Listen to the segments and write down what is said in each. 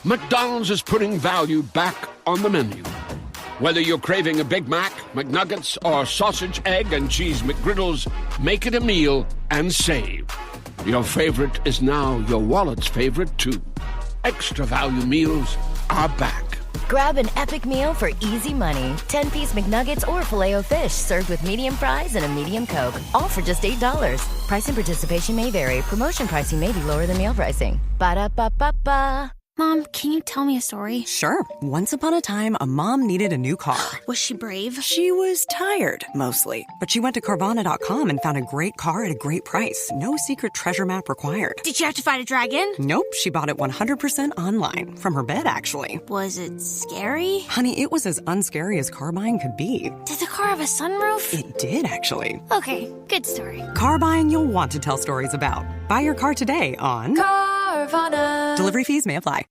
McDonald's is putting value back on the menu. Whether you're craving a Big Mac, McNuggets, or sausage, egg, and cheese McGriddles, make it a meal and save. Your favorite is now your wallet's favorite, too. Extra value meals are back. Grab an epic meal for easy money. 10-piece McNuggets or Filet-O-Fish served with medium fries and a medium Coke. All for just $8. Price and participation may vary. Promotion pricing may be lower than meal pricing. Ba-da-ba-ba-ba. Mom, can you tell me a story? Sure. Once upon a time, a mom needed a new car. Was she brave? She was tired, mostly. But she went to Carvana.com and found a great car at a great price. No secret treasure map required. Did you have to fight a dragon? Nope. She bought it 100% online. From her bed, actually. Was it scary? Honey, it was as unscary as car buying could be. Did the car have a sunroof? It did, actually. Okay, good story. Car buying you'll want to tell stories about. Buy your car today on Carvana. Delivery fees may apply.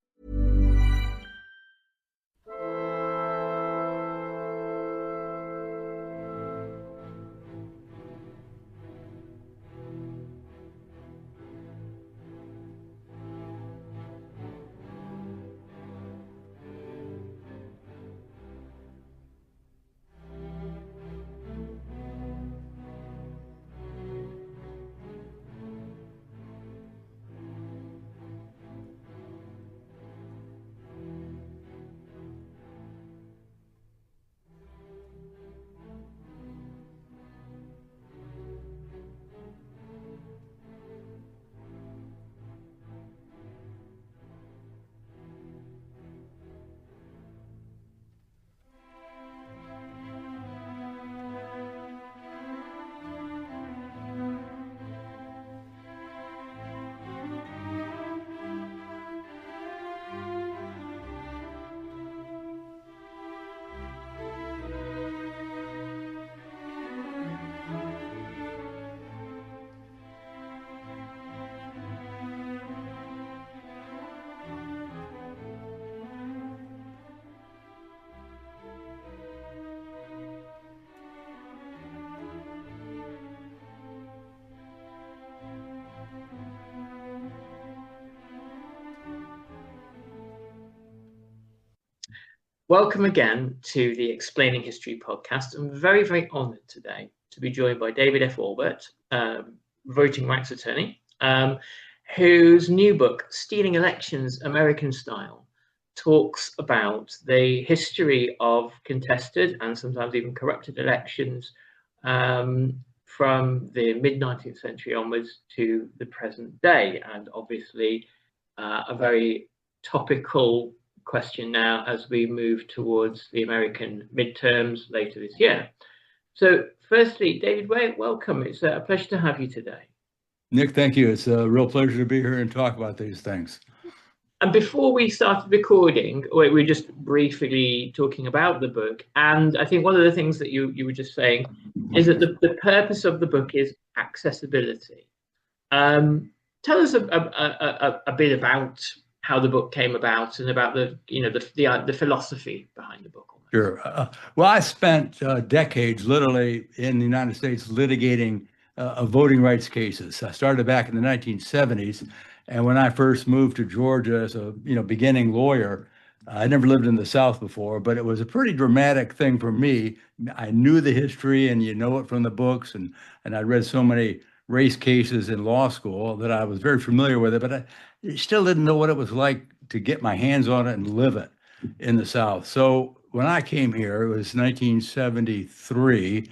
Welcome again to the Explaining History podcast. I'm very, very honoured today to be joined by David F. Walbert, voting rights attorney, whose new book, Stealing Elections, American Style, talks about the history of contested and sometimes even corrupted elections from the mid-19th century onwards to the present day. And obviously a very topical question now as we move towards the American midterms later this year. So firstly, David, welcome. It's a pleasure to have you today. Nick, thank you. It's a real pleasure to be here and talk about these things. And before we started recording, we were just briefly talking about the book. And I think one of the things that you were just saying is that the purpose of the book is accessibility. Tell us a bit about how the book came about and about the philosophy behind the book. Sure. Well, I spent decades literally in the United States litigating voting rights cases. I started back in the 1970s, and when I first moved to Georgia as a beginning lawyer, I never lived in the South before, but it was a pretty dramatic thing for me. I knew the history, and it from the books, and I read so many race cases in law school that I was very familiar with it, but I still didn't know what it was like to get my hands on it and live it in the South. So when I came here, it was 1973,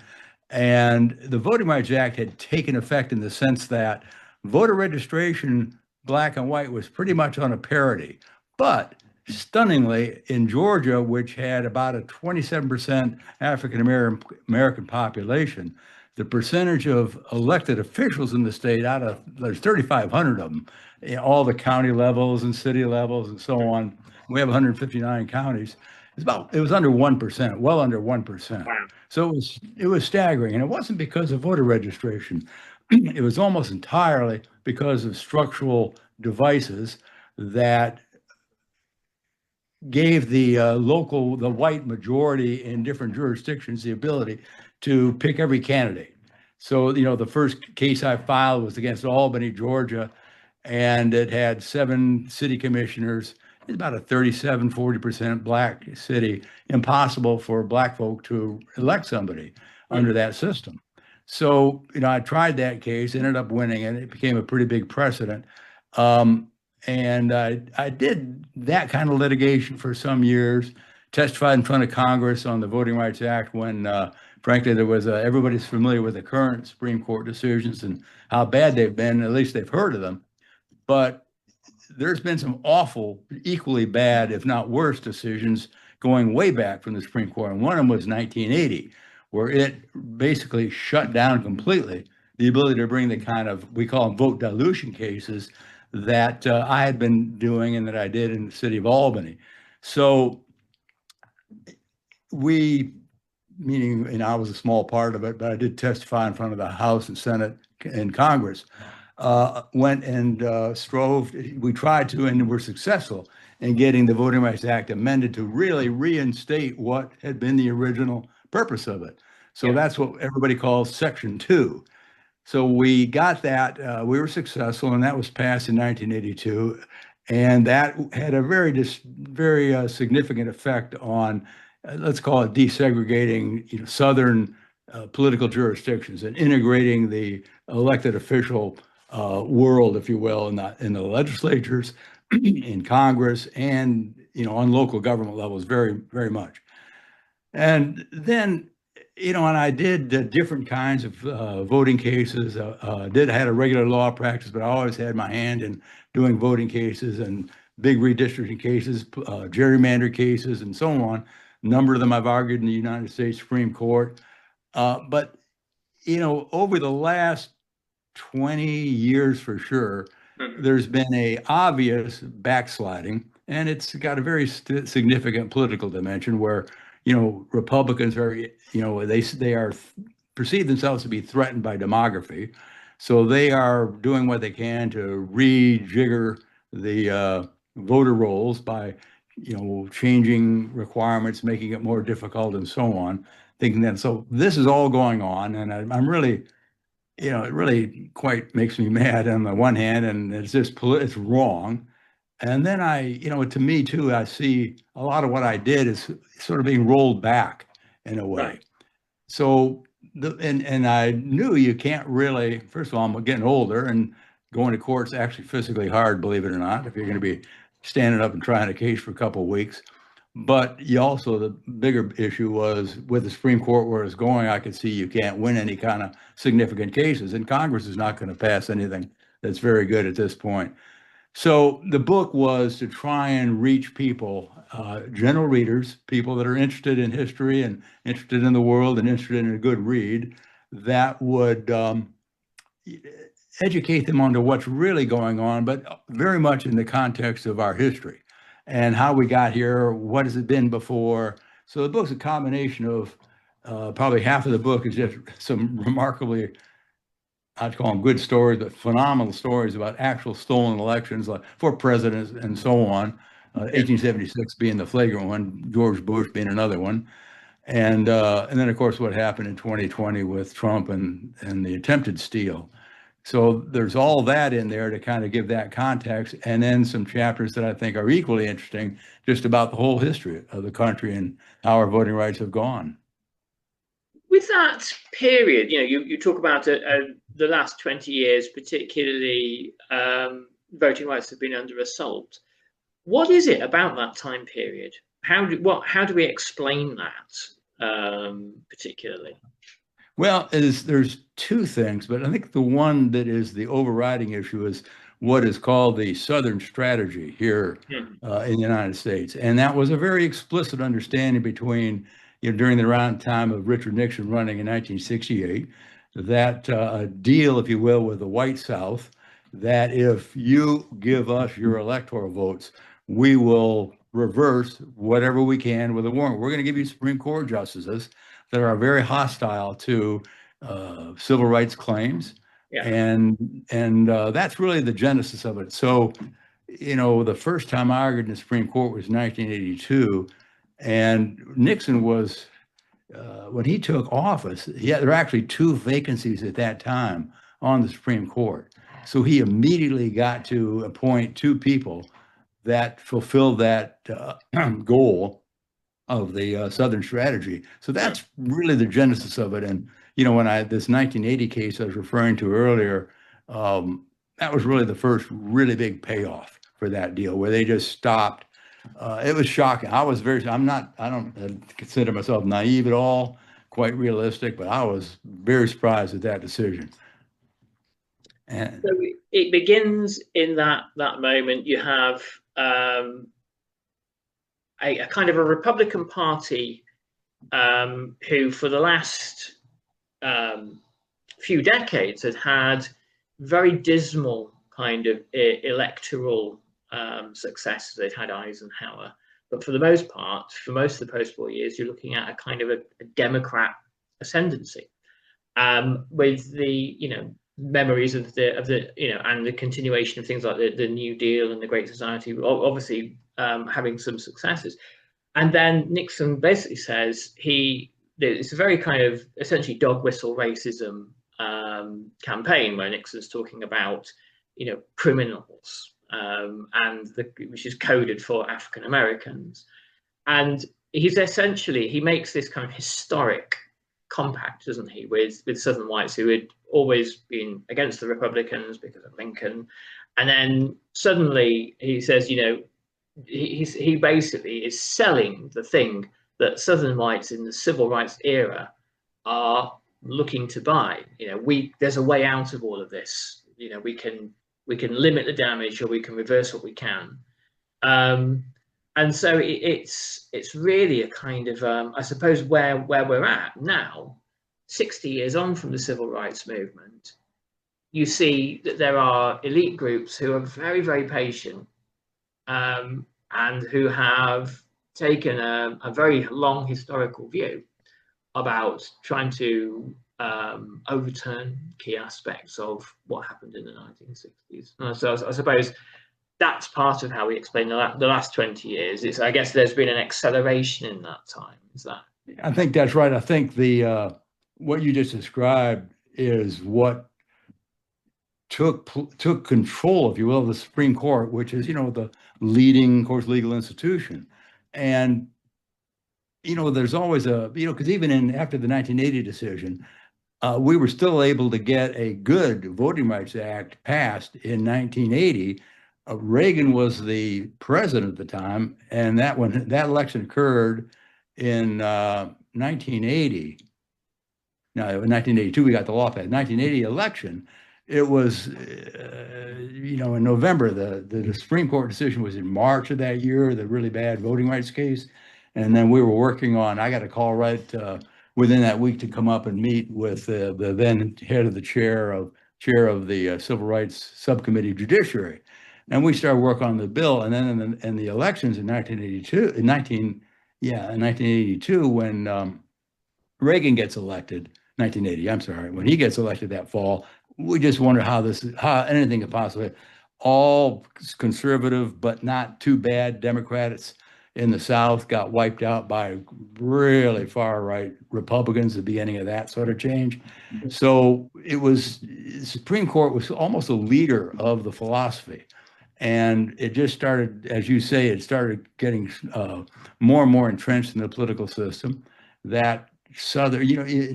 and the Voting Rights Act had taken effect in the sense that voter registration, black and white, was pretty much on a parity. But stunningly, in Georgia, which had about a 27% African American population, the percentage of elected officials in the state, there's 3,500 of them, all the county levels and city levels and so on. We have 159 counties. It was under 1%, well under 1%. Wow. So it was staggering, and it wasn't because of voter registration. It was almost entirely because of structural devices that gave the white majority in different jurisdictions the ability to pick every candidate. So, the first case I filed was against Albany, Georgia, and it had 7 city commissioners it's about a 37-40% black city, impossible for black folk to elect somebody under that system. So, I tried that case, ended up winning it. It became a pretty big precedent. And I did that kind of litigation for some years, testified in front of Congress on the Voting Rights Act when, frankly, there was everybody's familiar with the current Supreme Court decisions and how bad they've been. At least they've heard of them. But there's been some awful, equally bad, if not worse, decisions going way back from the Supreme Court. And one of them was 1980, where it basically shut down completely the ability to bring the kind of, we call them vote dilution cases, that I had been doing and that I did in the city of Albany. So meaning, I was a small part of it, but I did testify in front of the House and Senate and Congress, went and strove, we tried to, and were successful in getting the Voting Rights Act amended to really reinstate what had been the original purpose of it. So that's what everybody calls Section 2. So we got that, we were successful, and that was passed in 1982. And that had a very significant effect on, let's call it desegregating, Southern political jurisdictions and integrating the elected official world, if you will, in the legislatures, in Congress, and, on local government levels very, very much. And then, and I did different kinds of voting cases. I had a regular law practice, but I always had my hand in doing voting cases and big redistricting cases, gerrymander cases, and so on. A number of them I've argued in the United States Supreme Court. But, over the last 20 years for sure, there's been a obvious backsliding, and it's got a very significant political dimension where, Republicans are, they are perceive themselves to be threatened by demography. So they are doing what they can to rejigger the voter rolls by, changing requirements, making it more difficult and so on, thinking that, so this is all going on. And I'm really, it really quite makes me mad on the one hand, and it's just, it's wrong. And then to me too, I see a lot of what I did is sort of being rolled back in a way. Right. So, and I knew you can't really, first of all, I'm getting older, and going to court's actually physically hard, believe it or not, if you're going to be standing up and trying a case for a couple of weeks. But the bigger issue was with the Supreme Court where it's going, I could see you can't win any kind of significant cases, and Congress is not going to pass anything that's very good at this point. So the book was to try and reach people, general readers, people that are interested in history and interested in the world and interested in a good read, that would educate them onto what's really going on, but very much in the context of our history and how we got here, what has it been before. So the book's a combination of probably half of the book is just some remarkably, I'd call them good stories, but phenomenal stories about actual stolen elections, like for presidents and so on. 1876 being the flagrant one, George Bush being another one, and then of course what happened in 2020 with Trump and the attempted steal. So there's all that in there to kind of give that context, and then some chapters that I think are equally interesting, just about the whole history of the country and how our voting rights have gone. With that period, you talk about the last 20 years, particularly voting rights have been under assault. What is it about that time period? How do we explain that particularly? Well, there's two things, but I think the one that is the overriding issue is what is called the Southern strategy here in the United States. And that was a very explicit understanding between, during the around time of Richard Nixon running in 1968, that deal, if you will, with the white South, that if you give us your electoral votes, we will reverse whatever we can with a warrant. We're going to give you Supreme Court justices that are very hostile to civil rights claims. Yeah. And that's really the genesis of it. So, the first time I argued in the Supreme Court was 1982, and Nixon was, when he took office, there were actually 2 vacancies at that time on the Supreme Court. So he immediately got to appoint 2 people that fulfilled that goal of the Southern strategy. So that's really the genesis of it. And, you know, when this 1980 case I was referring to earlier, that was really the first really big payoff for that deal, where they just stopped. It was shocking. I don't consider myself naive at all, quite realistic, but I was very surprised at that decision. And so it begins in that moment. You have a kind of a Republican Party who, for the last few decades, had very dismal kind of electoral successes. They'd had Eisenhower, but for the most part, for most of the post-war years, you're looking at a kind of a Democrat ascendancy, with the memories of the and the continuation of things like the New Deal and the Great Society, obviously having some successes. And then Nixon basically says it's a very kind of essentially dog whistle racism campaign, where Nixon's talking about criminals, and which is coded for African Americans, and he makes this kind of historic compact, doesn't he, with Southern whites who had always been against the Republicans because of Lincoln, and then suddenly he says, he basically is selling the thing that Southern whites in the civil rights era are looking to buy. There's a way out of all of this. We can limit the damage, or we can reverse what we can. And so it's really a kind of I suppose where we're at now, 60 years on from the civil rights movement. You see that there are elite groups who are very, very patient, and who have taken a very long historical view about trying to overturn key aspects of what happened in the 1960s. And so I suppose that's part of how we explain the last 20 years. I guess there's been an acceleration in that time. Is that? I think that's right. I think what you just described is what took control, if you will, of the Supreme Court, which is, the leading, of course, legal institution. And, there's always because even after the 1980 decision, we were still able to get a good Voting Rights Act passed in 1980. Reagan was the president at the time, and that election occurred in 1980. Now, in 1982, we got the law passed. 1980 election, it was, in November. The Supreme Court decision was in March of that year, the really bad voting rights case. And then we were working on, I got a call right within that week to come up and meet with the then head of the chair of the Civil Rights Subcommittee of Judiciary. And we started work on the bill. And then in the elections in 1982, when Reagan gets elected, 1980, I'm sorry, when he gets elected that fall, we just wonder how anything could possibly, all conservative, but not too bad Democrats in the South got wiped out by really far right Republicans, the beginning of that sort of change. So the Supreme Court was almost a leader of the philosophy. And it just started, as you say, it started getting more and more entrenched in the political system. That Southern,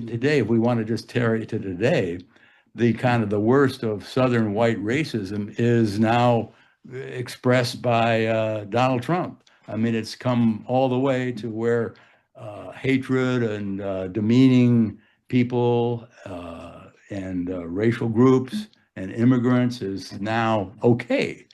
today, if we want to just carry it to today, the kind of the worst of Southern white racism is now expressed by Donald Trump. I mean, it's come all the way to where hatred and demeaning people and racial groups and immigrants is now okay.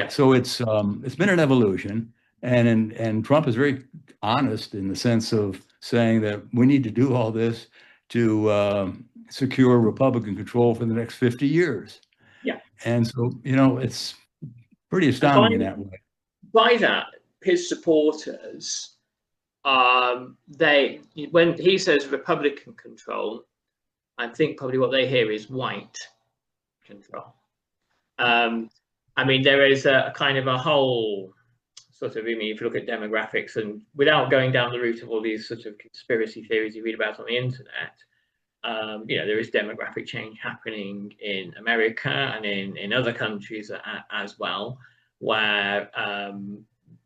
So it's been an evolution, and Trump is very honest in the sense of saying that we need to do all this to secure Republican control for the next 50 years. Yeah. And so, it's pretty astounding in that way. By that, his supporters, when he says Republican control, I think probably what they hear is white control. I mean, there is a kind of a whole sort of, if you look at demographics, and without going down the route of all these sort of conspiracy theories you read about on the internet, there is demographic change happening in America and in other countries as well. where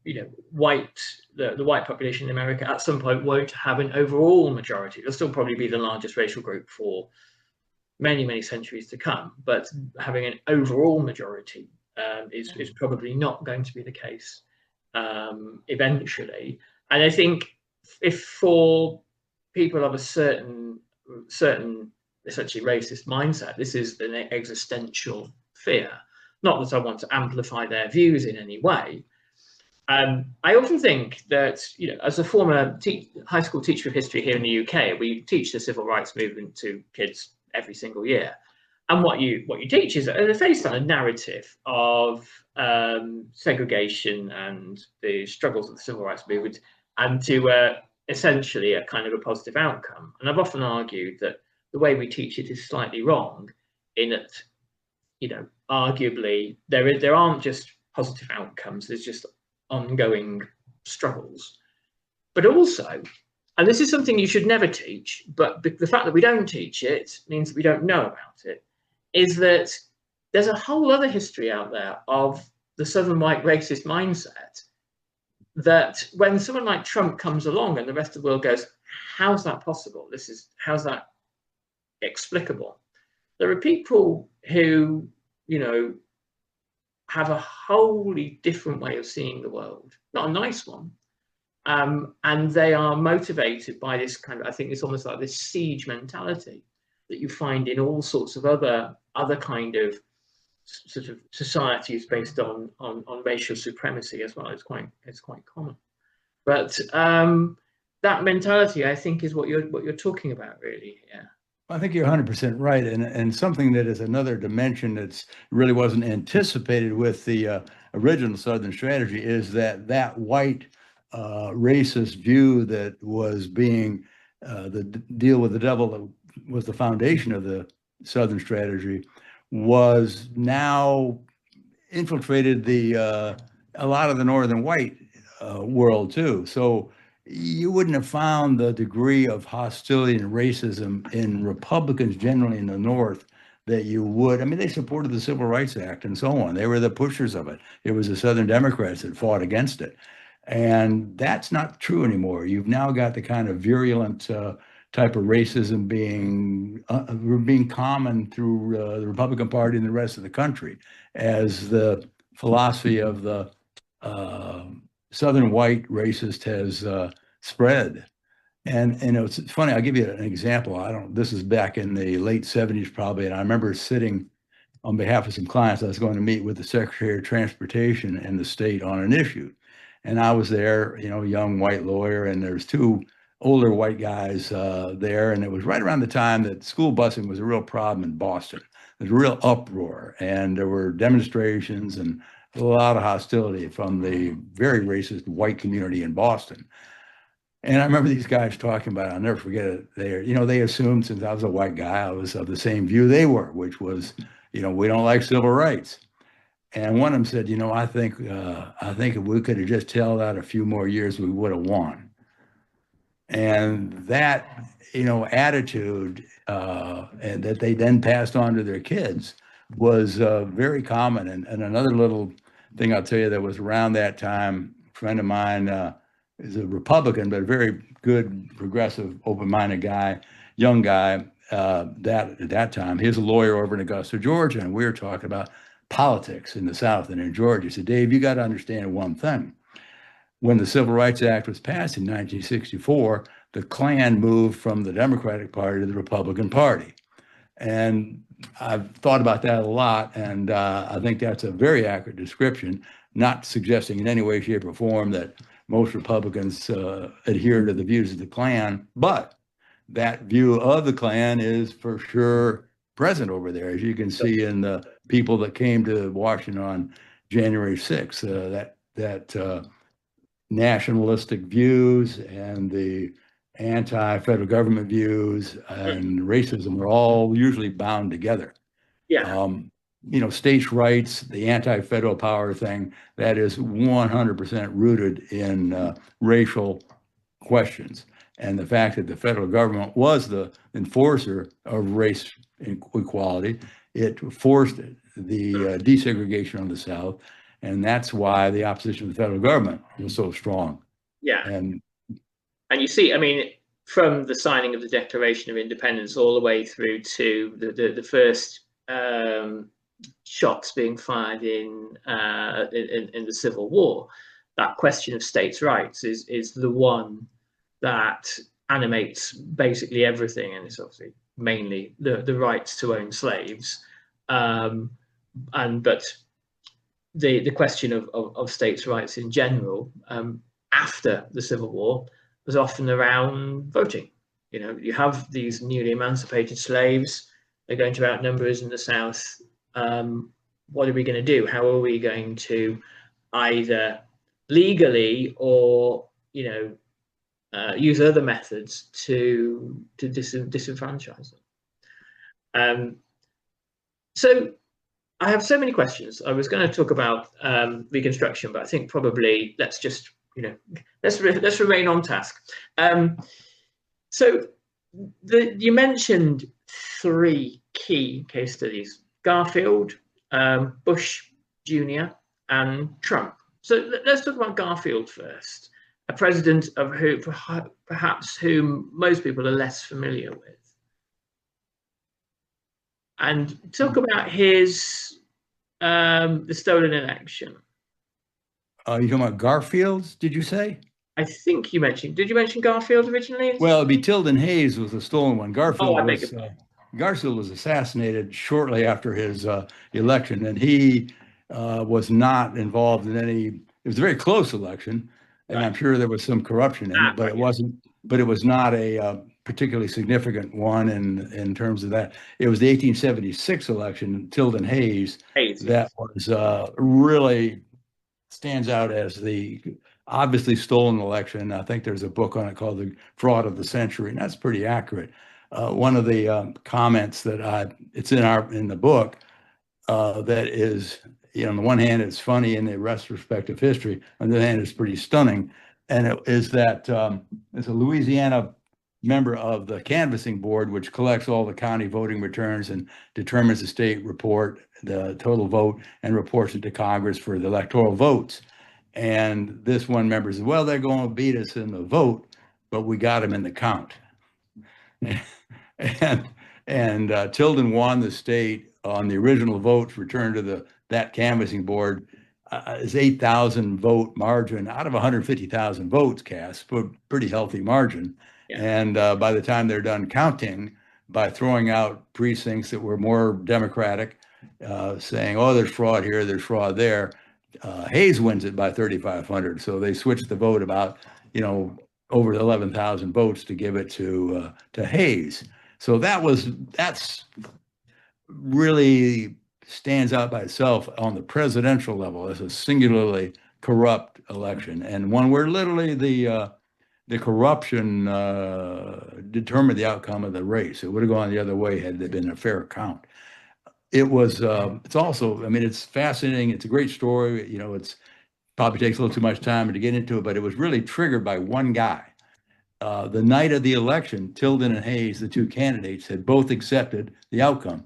the white population in America at some point won't have an overall majority. They'll still probably be the largest racial group for many, many centuries to come, but having an overall majority is probably not going to be the case eventually. And I think if for people of a certain essentially racist mindset, this is an existential fear. Not that I want to amplify their views in any way. I often think that, as a former high school teacher of history here in the UK, we teach the civil rights movement to kids every single year. And what you teach is a fairly standard narrative of segregation and the struggles of the civil rights movement, and to essentially a kind of a positive outcome. And I've often argued that the way we teach it is slightly wrong, in that, arguably there aren't just positive outcomes, there's just ongoing struggles. But also, and this is something you should never teach, but the fact that we don't teach it means that we don't know about it, is that there's a whole other history out there of the Southern white racist mindset, that when someone like Trump comes along and the rest of the world goes, how's that possible? How's that explicable? There are people who, have a wholly different way of seeing the world, not a nice one. And they are motivated by this kind of, I think it's almost like this siege mentality that you find in all sorts of other kind of sort of societies based on racial supremacy as well. It's quite common. But that mentality, I think, is what you're talking about, really. Yeah. I think you're 100% right, and something that is another dimension that's really wasn't anticipated with the original Southern strategy is that white racist view that was being the deal with the devil that was the foundation of the Southern strategy was now infiltrated a lot of the Northern white world too. So you wouldn't have found the degree of hostility and racism in Republicans generally in the North that you would. I mean, they supported the Civil Rights Act and so on. They were the pushers of it. It was the Southern Democrats that fought against it. And that's not true anymore. You've now got the kind of virulent type of racism being common through the Republican Party and the rest of the country, as the philosophy of the Southern white racist has spread. And it's funny, I'll give you an example. This is back in the late 70s probably, and I remember sitting on behalf of some clients. I was going to meet with the Secretary of Transportation in the state on an issue. And I was there, young white lawyer, and there's two older white guys there. And it was right around the time that school busing was a real problem in Boston. There's a real uproar, and there were demonstrations and a lot of hostility from the very racist white community in Boston. And I remember these guys talking about it. I'll never forget it. They assumed since I was a white guy, I was of the same view they were, which was, we don't like civil rights. And one of them said, I think if we could have just held out a few more years, we would have won. And that, attitude and that they then passed on to their kids was very common. And another little thing I'll tell you that was around that time, a friend of mine is a Republican, but a very good, progressive, open-minded guy, young guy, at that time. He was a lawyer over in Augusta, Georgia, and we were talking about politics in the South and in Georgia. He said, Dave, you got to understand one thing. When the Civil Rights Act was passed in 1964, the Klan moved from the Democratic Party to the Republican Party. And I've thought about that a lot, and I think that's a very accurate description, not suggesting in any way, shape, or form that most Republicans adhere to the views of the Klan, but that view of the Klan is for sure present over there, as you can see in the people that came to Washington on January 6th, that nationalistic views and the anti-federal government views and racism are all usually bound together. Yeah. States' rights, the anti-federal power thing, that is 100% rooted in racial questions. And the fact that the federal government was the enforcer of race equality, it forced the desegregation of the South. And that's why the opposition to the federal government was so strong. Yeah. And you see, I mean, from the signing of the Declaration of Independence all the way through to the first shots being fired in the Civil War, that question of states' rights is the one that animates basically everything, and it's obviously mainly the rights to own slaves, but the question of states' rights in general after the Civil War was often around voting. You know, you have these newly emancipated slaves; they're going to outnumber us in the South. What are we going to do? How are we going to either legally or, you know, use other methods to disenfranchise them? So I have so many questions. I was going to talk about Reconstruction, but I think probably let's just, you know, let's remain on task. So you mentioned 3 key case studies: Garfield, Bush Jr., and Trump. So let's talk about Garfield first, a president of who perhaps whom most people are less familiar with, and talk about his the stolen election. you talking about Garfield's, did you say? I think you mentioned. Did you mention Garfield originally? Well, it'd be Tilden Hayes was the stolen one. Garfield I beg your pardon. Garfield was assassinated shortly after his election, and he was not involved in any. It was a very close election, and Right. I'm sure there was some corruption in it, but right, it wasn't. But it was not a particularly significant one in terms of that. It was the 1876 election, Tilden Hayes, that was really stands out as the obviously stolen election. I think there's a book on it called The Fraud of the Century, and that's pretty accurate. One of the comments that it's in the book that is, you know, on the one hand, it's funny in the retrospective history. On the other hand, it's pretty stunning. And it is that it's a Louisiana member of the canvassing board, which collects all the county voting returns and determines the state report, the total vote, and reports it to Congress for the electoral votes. And this one member says, well, they're going to beat us in the vote, but we got them in the count. and Tilden won the state on the original votes returned to that canvassing board. Is 8,000 vote margin out of 150,000 votes cast, but pretty healthy margin. Yeah. And by the time they're done counting, by throwing out precincts that were more Democratic, saying, oh, there's fraud here, there's fraud there, Hayes wins it by 3,500. So they switched the vote about, you know, over 11,000 votes to give it to Hayes. So that's really stands out by itself on the presidential level as a singularly corrupt election, and one where literally the corruption determined the outcome of the race. It would have gone the other way had there been a fair count. It was. It's also. I mean, it's fascinating. It's a great story. You know, it's probably takes a little too much time to get into it, but it was really triggered by one guy. The night of the election, Tilden and Hayes, the two candidates, had both accepted the outcome.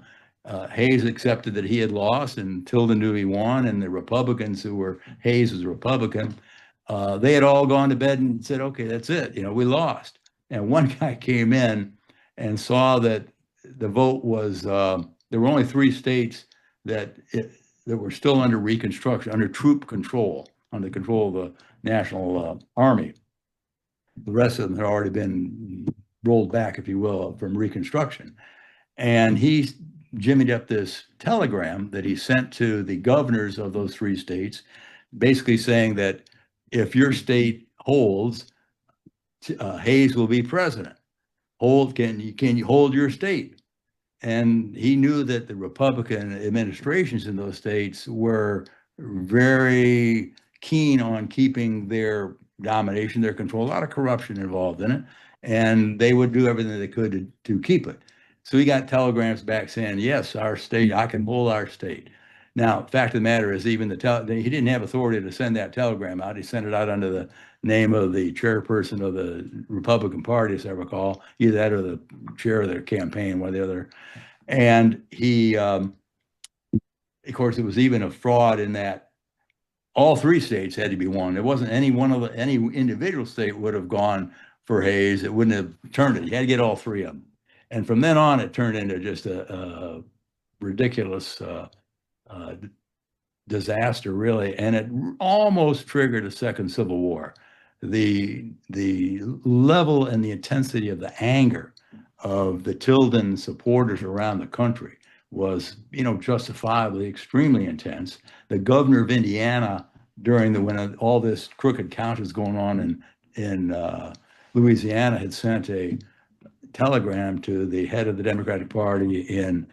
Hayes accepted that he had lost, and Tilden knew he won, and the Republicans Hayes was a Republican, they had all gone to bed and said, okay, that's it, you know, we lost. And one guy came in and saw that the vote was, there were only 3 states that were still under Reconstruction, under troop control, under control of the National Army. The rest of them had already been rolled back, if you will, from Reconstruction. And he jimmied up this telegram that he sent to the governors of those 3 states, basically saying that if your state holds, Hayes will be president. Can you hold your state? And he knew that the Republican administrations in those states were very keen on keeping their domination, their control, a lot of corruption involved in it, and they would do everything they could to keep it. So he got telegrams back saying, yes, our state, I can hold our state. Now, fact of the matter is, even he didn't have authority to send that telegram out. He sent it out under the name of the chairperson of the Republican Party, as I recall, either that or the chair of their campaign, one or the other. And he, of course, it was even a fraud in that all three states had to be won. There wasn't any individual state would have gone for Hayes. It wouldn't have turned it. You had to get all three of them. And from then on, it turned into just a ridiculous disaster, really. And it almost triggered a second civil war. The level and the intensity of the anger of the Tilden supporters around the country was, justifiably extremely intense. The governor of Indiana, when all this crooked count was going on in Louisiana, had sent a telegram to the head of the Democratic Party in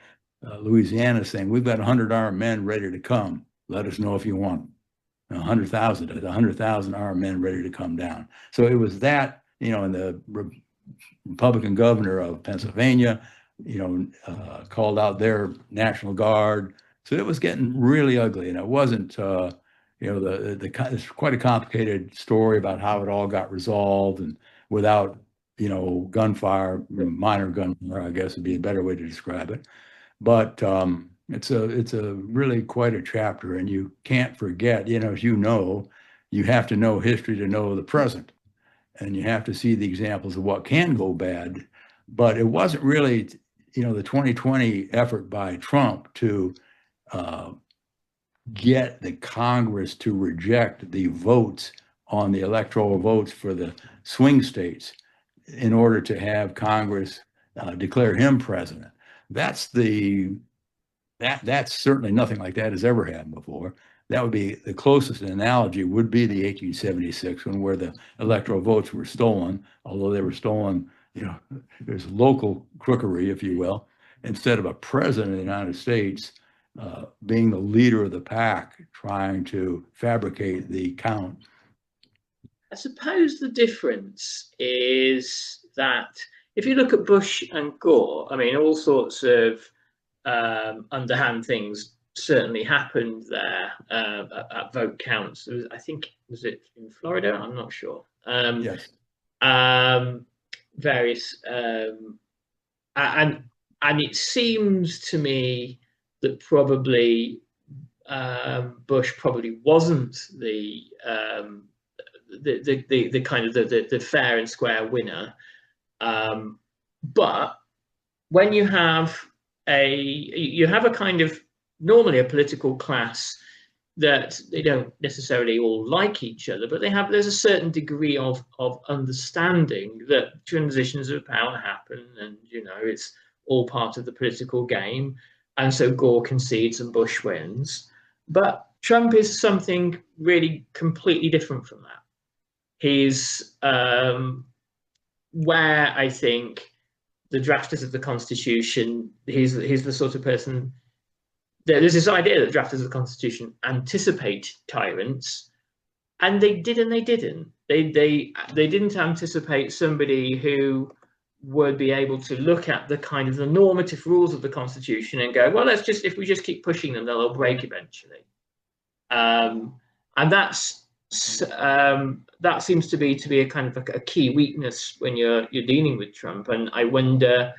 Louisiana saying, "We've got 100 armed men ready to come. Let us know if you want them." 100,000 armed men ready to come down. So it was that, and the Republican governor of Pennsylvania, called out their National Guard. So it was getting really ugly, and it wasn't, it's quite a complicated story about how it all got resolved, and without, gunfire, minor gunfire, I guess would be a better way to describe it. But it's a really quite a chapter, and you can't forget, as you have to know history to know the present, and you have to see the examples of what can go bad. But it wasn't really, the 2020 effort by Trump to get the Congress to reject the votes on the electoral votes for the swing states in order to have Congress declare him president. That's certainly nothing like that has ever happened before. That would be the closest analogy would be the 1876 one, where the electoral votes were stolen, although they were stolen, there's local crookery, if you will, instead of a president of the United States being the leader of the pack, trying to fabricate the count. I suppose the difference is that if you look at Bush and Gore, I mean, all sorts of underhand things certainly happened there at vote counts. I think, was it in Florida? I'm not sure. Yes. Various and it seems to me that probably Bush probably wasn't the kind of the fair and square winner, but when you have a kind of normally a political class that they don't necessarily all like each other, but there's a certain degree of understanding that transitions of power happen, and it's all part of the political game, and so Gore concedes and Bush wins. But Trump is something really completely different from that. He's where I think the drafters of the Constitution, he's the sort of person. There's this idea that drafters of the Constitution anticipate tyrants, and they did and they didn't. They didn't anticipate somebody who would be able to look at the kind of the normative rules of the Constitution and go, well, if we just keep pushing them, they'll break eventually. And that seems to be a kind of a key weakness when you're dealing with Trump. And I wonder,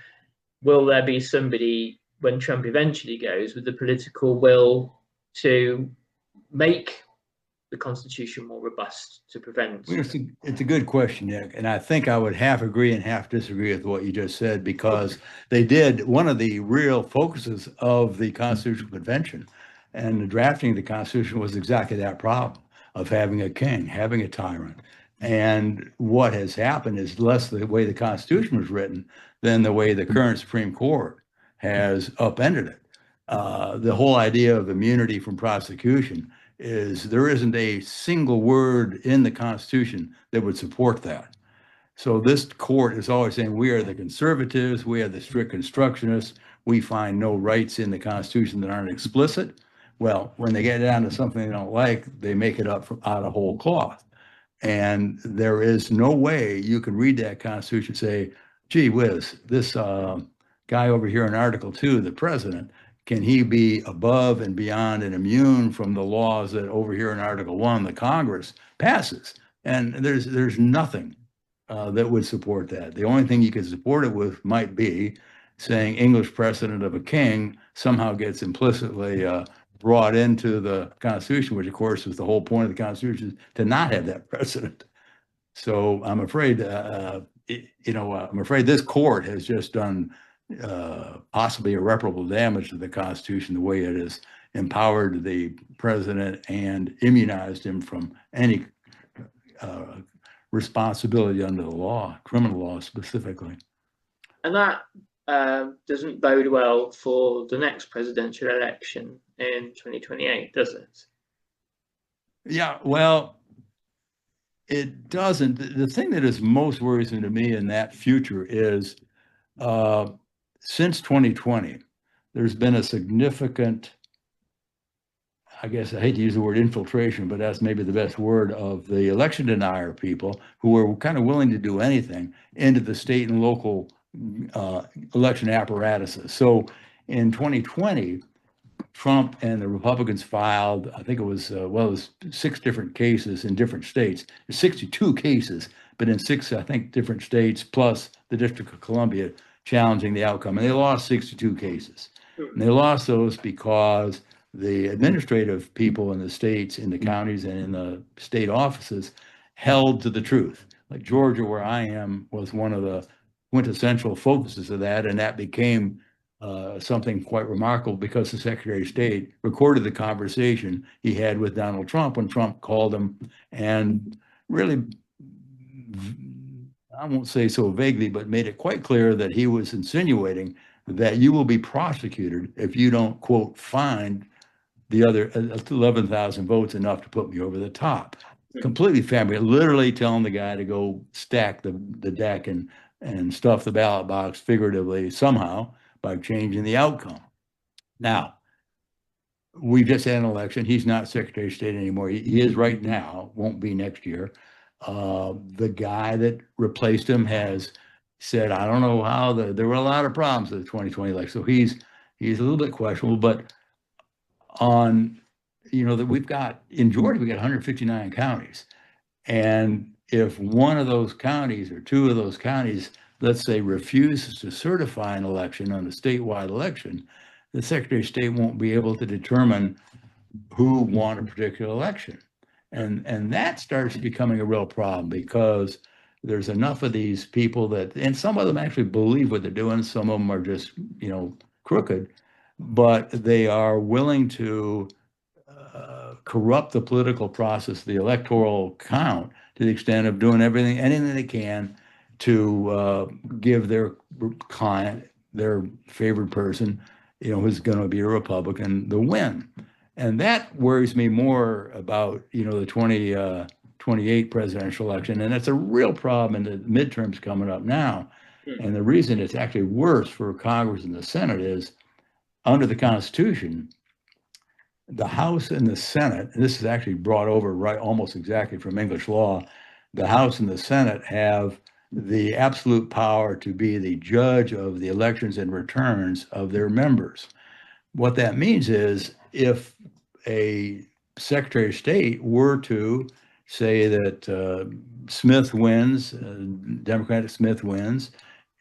will there be somebody when Trump eventually goes with the political will to make the Constitution more robust to prevent? It's a good question, Nick. And I think I would half agree and half disagree with what you just said, because one of the real focuses of the Constitutional Convention and the drafting of the Constitution was exactly that problem of having a king, having a tyrant. And what has happened is less the way the Constitution was written than the way the current Supreme Court has upended it. The whole idea of immunity from prosecution is there isn't a single word in the Constitution that would support that. So this court is always saying, we are the conservatives, we are the strict constructionists, we find no rights in the Constitution that aren't explicit. Well, when they get down to something they don't like, they make it up out of whole cloth. And there is no way you can read that Constitution and say, gee whiz, this guy over here in Article 2, the president, can he be above and beyond and immune from the laws that over here in Article 1, the Congress passes? And there's nothing that would support that. The only thing you could support it with might be saying English precedent of a king somehow gets implicitly brought into the Constitution, which of course was the whole point of the Constitution, to not have that precedent. So I'm afraid, I'm afraid this court has just done possibly irreparable damage to the Constitution, the way it has empowered the president and immunized him from any responsibility under the law, criminal law specifically. And that doesn't bode well for the next presidential election in 2028, does it? Yeah, well, it doesn't. The thing that is most worrisome to me in that future is since 2020, there's been a significant, I guess I hate to use the word infiltration, but that's maybe the best word, of the election denier people who are kind of willing to do anything into the state and local election apparatuses. So in 2020, Trump and the Republicans filed, I think it was, it was 6 different cases in different states. There's 62 cases, but in 6, I think, different states, plus the District of Columbia, challenging the outcome. And they lost 62 cases. And they lost those because the administrative people in the states, in the counties, and in the state offices held to the truth. Like Georgia, where I am, was one of the quintessential focuses of that, and that became something quite remarkable because the Secretary of State recorded the conversation he had with Donald Trump when Trump called him and really, I won't say so vaguely, but made it quite clear that he was insinuating that you will be prosecuted if you don't, quote, find the other 11,000 votes enough to put me over the top. Completely fabricated, literally telling the guy to go stack the deck and stuff the ballot box figuratively somehow by changing the outcome. Now, we've just had an election. He's not Secretary of State anymore. He is right now, won't be next year. The guy that replaced him has said, I don't know how, there were a lot of problems with the 2020 election. So he's a little bit questionable, but on, that we've got, in Georgia, we got 159 counties. And if one of those counties or 2 of those counties, let's say, refuses to certify an election on a statewide election, the Secretary of State won't be able to determine who won a particular election. And that starts becoming a real problem because there's enough of these people that, and some of them actually believe what they're doing. Some of them are just, crooked, but they are willing to corrupt the political process, the electoral count, to the extent of doing anything they can to give their client, their favored person, who's going to be a Republican, the win. And that worries me more about, the 2028 presidential election. And that's a real problem in the midterms coming up now. And the reason it's actually worse for Congress and the Senate is, under the Constitution, the House and the Senate, and this is actually brought over right almost exactly from English law, the House and the Senate have the absolute power to be the judge of the elections and returns of their members. What that means is, if a Secretary of State were to say that Smith wins, Democratic Smith wins,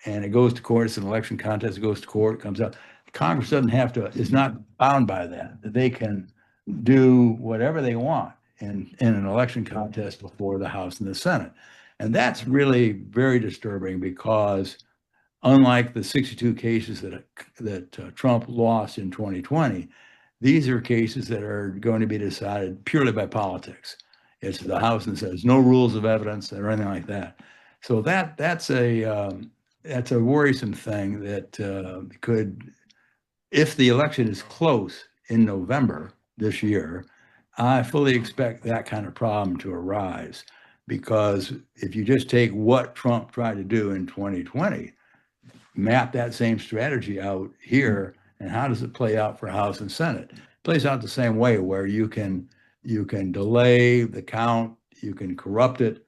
and it goes to court, it's an election contest, it goes to court, it comes out, Congress doesn't have to, is not bound by that. They can do whatever they want in an election contest before the House and the Senate. And that's really very disturbing because, unlike the 62 cases that Trump lost in 2020, these are cases that are going to be decided purely by politics. It's the House and the Senate. There's no rules of evidence or anything like that. So that's a worrisome thing that could, if the election is close in November this year, I fully expect that kind of problem to arise. Because if you just take what Trump tried to do in 2020, map that same strategy out here, and how does it play out for House and Senate? It plays out the same way, where you can delay the count, you can corrupt it.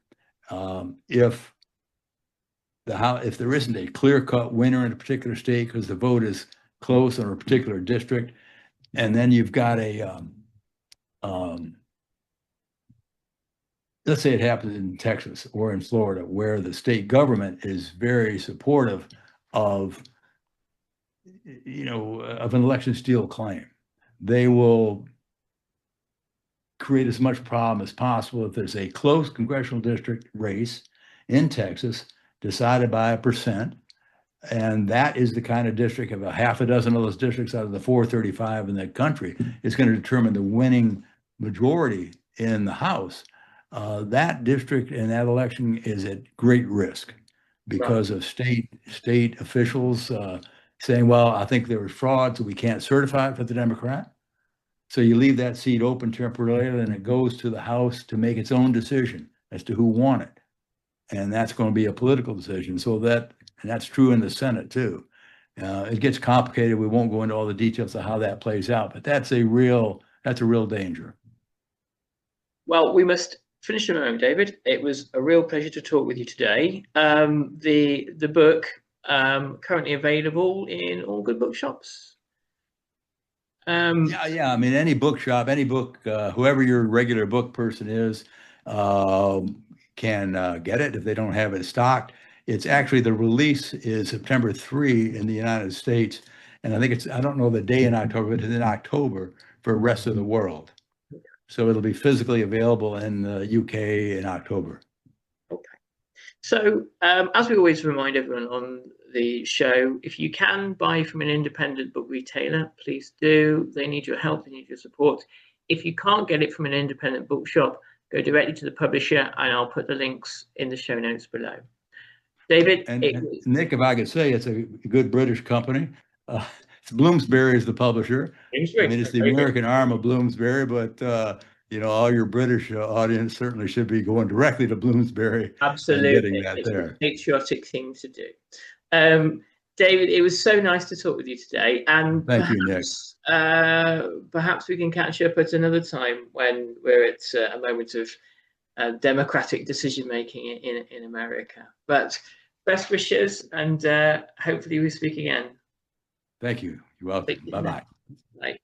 If there isn't a clear-cut winner in a particular state because the vote is close in a particular district, and then you've got let's say it happens in Texas or in Florida, where the state government is very supportive of, of an election steal claim. they will create as much problem as possible if there's a close congressional district race in Texas decided by a percent. And that is the kind of district of a half a dozen of those districts out of the 435 in that country is going to determine the winning majority in the House. That district and that election is at great risk because of state officials saying, well, I think there was fraud, so we can't certify it for the Democrat. So you leave that seat open temporarily, and it goes to the House to make its own decision as to who won it. And that's going to be a political decision. So that's true in the Senate too. It gets complicated. We won't go into all the details of how that plays out, but that's a real danger. Well, we must finish in a moment, David. It was a real pleasure to talk with you today. The book currently available in all good bookshops. Yeah. I mean, any bookshop, any book, whoever your regular book person is, can get it if they don't have it stocked. It's actually, the release is September 3 in the United States. And I think I don't know the day in October, but it's in October for the rest of the world. So it'll be physically available in the UK in October. Okay. So as we always remind everyone on the show, if you can buy from an independent book retailer, please do. They need your help, they need your support. If you can't get it from an independent bookshop, go directly to the publisher, and I'll put the links in the show notes below. David, and Nick, if I could say, it's a good British company. It's Bloomsbury is the publisher. I mean, it's the American arm of Bloomsbury, but all your British audience certainly should be going directly to Bloomsbury. Absolutely, and getting that it's there. a patriotic thing to do. David, it was so nice to talk with you today, and Thank you, Nick. Perhaps we can catch up at another time when we're at a moment of democratic decision making in America. But best wishes, and hopefully we speak again. Thank you. You're welcome. Bye-bye. Bye.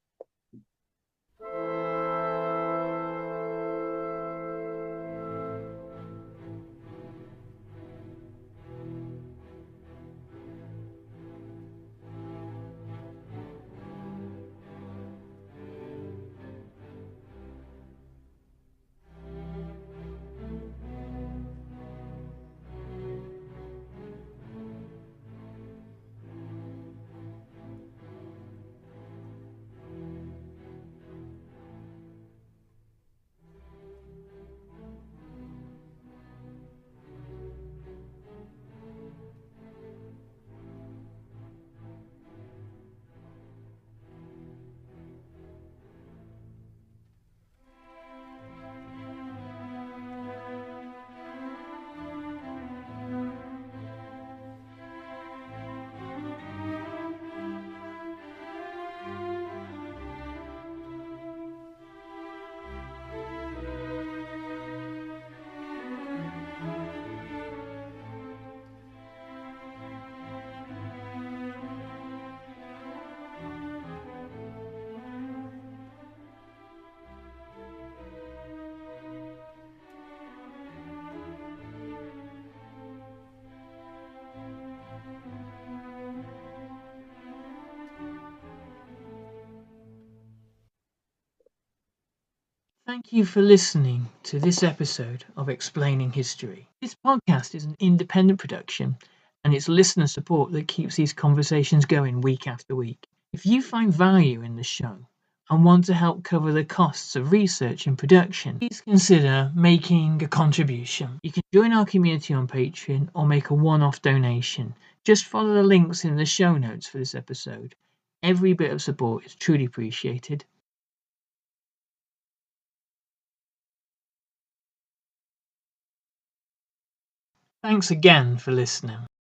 Thank you for listening to this episode of Explaining History. This podcast is an independent production, and it's listener support that keeps these conversations going week after week. If you find value in the show and want to help cover the costs of research and production, please consider making a contribution. You can join our community on Patreon or make a one-off donation. Just follow the links in the show notes for this episode. Every bit of support is truly appreciated. Thanks again for listening.